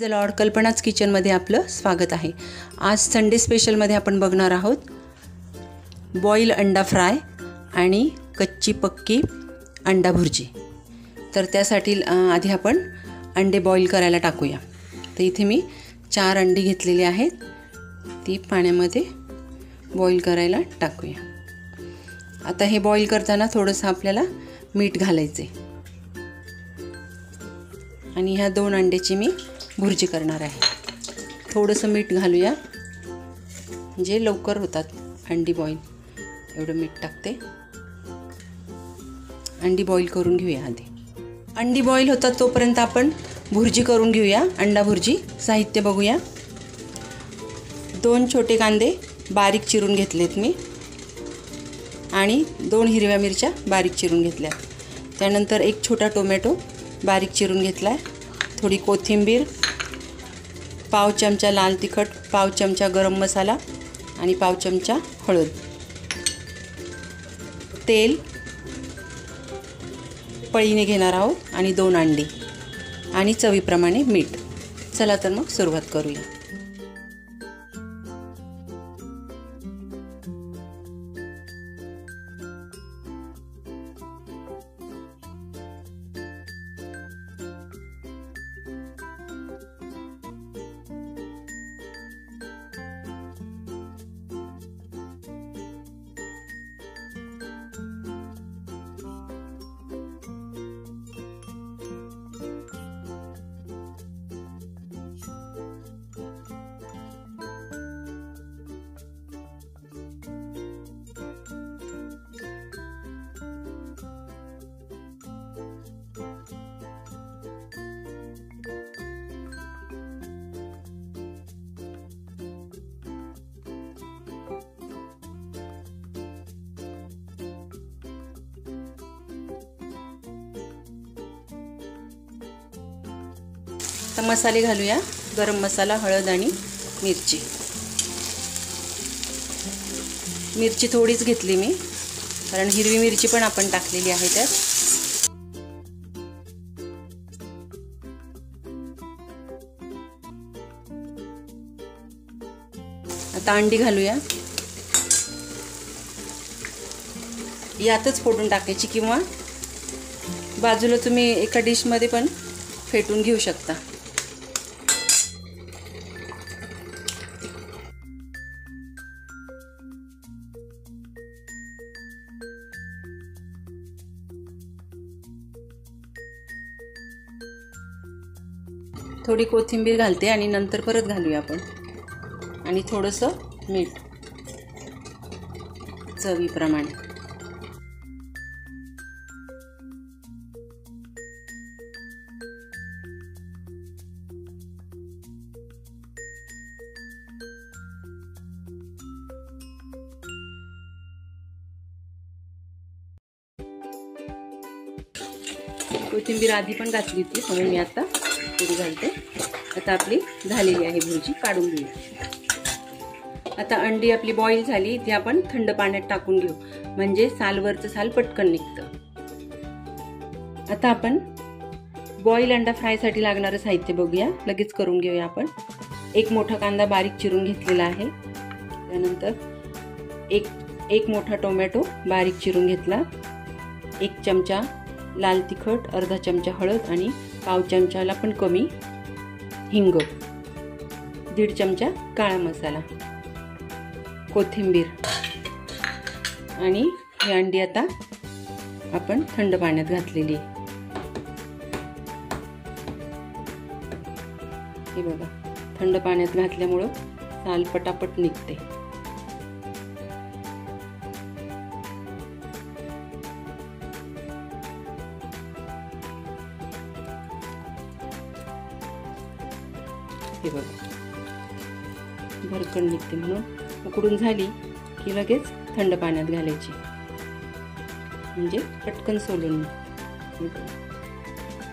The Lord. कल्पनाच किचनमध्ये आपलं स्वागत आहे. आज संडे स्पेशलमध्ये आपण बघणार आहोत बॉईल अंडा फ्राय आणि कच्ची पक्की अंडा भुर्जी. तर त्यासाठी आधी आपण अंडे बॉईल करायला टाकूया. तर इथे मी 4 अंडी घेतलेली आहेत, ती पाण्यामध्ये बॉईल करायला टाकूया. आता हे बॉईल करताना थोडंसं आपल्याला मीठ घालायचे आणि ह्या 2 अंड्याची मी भुर्जी करणार आहे. थोडंसं मीठ घालूया म्हणजे लवकर होतात अंडी बॉईल. एवढं मीठ टाकते. अंडी बॉईल करून घेऊया आधी. अंडी बॉईल होतात तोपर्यंत आपण भुर्जी करून घेऊया. अंडा भुर्जी. साहित्य बघूया. 2 छोटे कांदे बारीक चिरून घेतलेत मी आणि 2 हिरव्या मिरच्या बारीक चिरून घेतल्या. त्यानंतर 1 छोटा टोमॅटो बारीक चिरून घेतला आहे. थोडी कोथिंबीर, पाव चमचा लाल तिखट, पाव चमचा गरम मसाला आणि पाव चमचा हळद, तेल पळीने घेणार आहोत आणि 2 अंडी आणि चवीप्रमाणे मीठ. चला तर मग सुरुवात करूया. तर मसाले घालूया. गरम मसाला, हळद आणि मिरची. मिरची थोडीच घेतली मी, कारण हिरवी मिरची पण आपण टाकलेली आहे त्यात. आता अंडी घालूया. यातच फोडून टाकायची किंवा बाजूला तुम्ही एका डिशमध्ये पण फेटून घेऊ शकता. थोडी कोथिंबीर घालते आणि नंतर परत घालूया आपण. आणि थोडंसं मीठ चवीप्रमाणे. कोथिंबीर आधी पण घातली होती म्हणून मी आता थोडी घालते. आता आपली झालेली आहे भुर्जी. काढून घेऊया. आता अंडी आपली बॉईल झाली, ती आपण थंड पाण्यात टाकून घेऊ म्हणजे सालवरचं साल पटकन निघतं. आता आपण बॉईल अंडा फ्रायसाठी लागणारं साहित्य बघूया. लगेच करून घेऊया आपण. 1 मोठा कांदा बारीक चिरून घेतलेला आहे. त्यानंतर एक मोठा टोमॅटो बारीक चिरून घेतला. 1 चमचा लाल तिखट, अर्धा चमचा हळद आणि पाव चमचाला पण कमी हिंग, 1.5 चमचा काळा मसाला, कोथिंबीर आणि ही अंडी आता आपण थंड पाण्यात घातलेली. हे बघा, थंड पाण्यात घातल्यामुळं साल पटापट निघते. हे बघा, भरकन निघते. म्हणून उकडून झाली की लगेच थंड पाण्यात घालायची म्हणजे पटकन सोलून.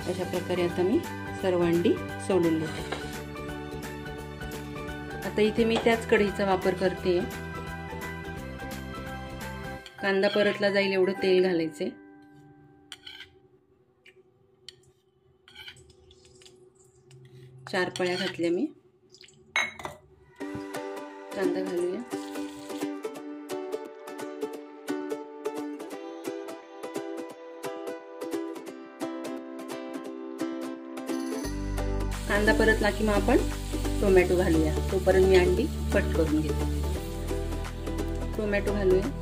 अशा प्रकारे आता मी सर्व अंडी सोलून घेते. आता इथे मी त्याच कढईचा वापर करते. कांदा परतला जाईल एवढं तेल घालायचे. 4 पळ्या घातल्या मी. कांदा घालूया. कांदा परतला की मग आपण टोमॅटो घालूया. तोपर्यंत मी अंडी कट करून घेते. टोमॅटो घालूया.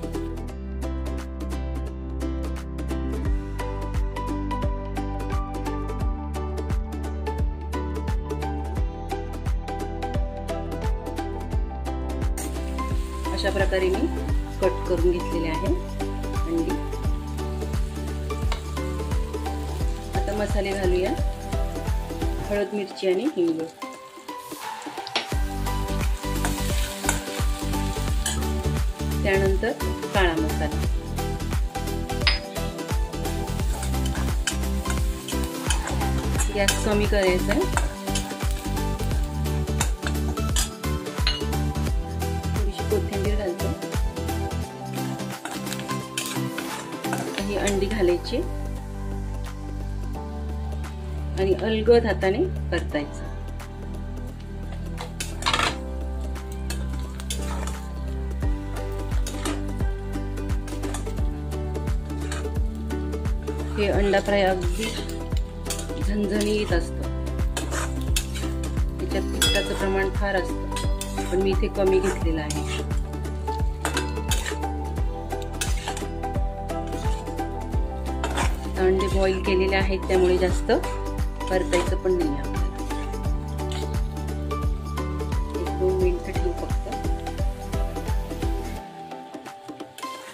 अशा प्रकारे मी कट करून घेतलेले आहे अंडी. आता मसाले घालूया. हळद, मिरची आणि हिंग. त्यानंतर काळा मसाला. गॅस कमी करायचा आहे. थोडीशी कोथिंबीर घालतो. ही अंडी घालायची आणि अलगद हाताने परतायचं. हे अंडा फ्राय अगदी झणझणीत असतं. त्याच्यात तिखटाचं प्रमाण फार असतं, पण मी इथे कमी घेतलेलं आहे. अंडे बॉईल केलेले आहेत त्यामुळे जास्त परतायचं पण नाही आपल्याला. 1-2 मिनिटं ठेवू फक्त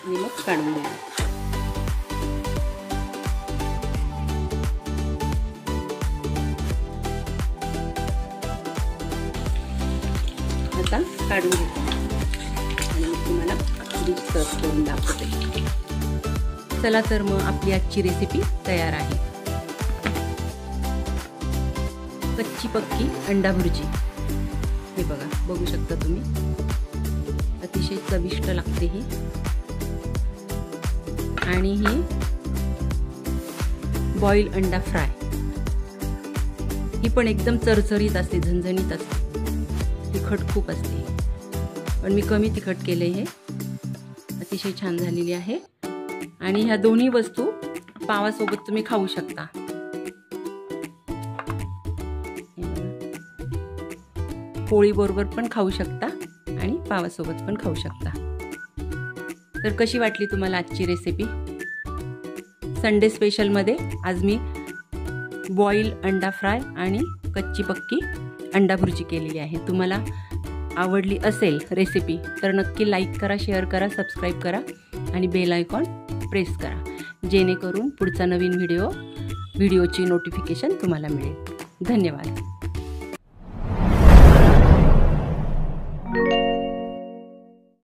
आणि मग काढून घेऊ. आता काढून घेतो आणि मग तुम्हाला डिश सर्व करून दाखवते. चला तर मग आपली आजची रेसिपी तयार आहे. कच्ची पक्की अंडा भुर्जी. हे बघा, बघू शकता तुम्ही. अतिशय चविष्ट लागते ही. आणि ही बॉईल अंडा फ्राय. ही पण एकदम चरचरीत असते, झणझणीत असते. तिखट खूप असते, पण मी कमी तिखट केले. हे अतिशय छान झालेली आहे. आणि ह्या दोन्ही वस्तू पावासोबत तुम्ही खाऊ शकता. पोळी बरोबर पण खाऊ शकता आणि पावासोबत पण खाऊ शकता. तर कशी वाटली तुम्हाला आजची रेसिपी? संडे स्पेशलमध्ये आज मी बॉईल अंडा फ्राय आणि कच्ची पक्की अंडा भुर्जी केलेली आहे. तुम्हाला आवडली असेल रेसिपी तर नक्की लाईक करा, शेअर करा, सबस्क्राईब करा आणि बेल आयकॉन प्रेस करा, जेणेकरून पुढचा नवीन व्हिडिओची नोटिफिकेशन तुम्हाला मिळेल. धन्यवाद.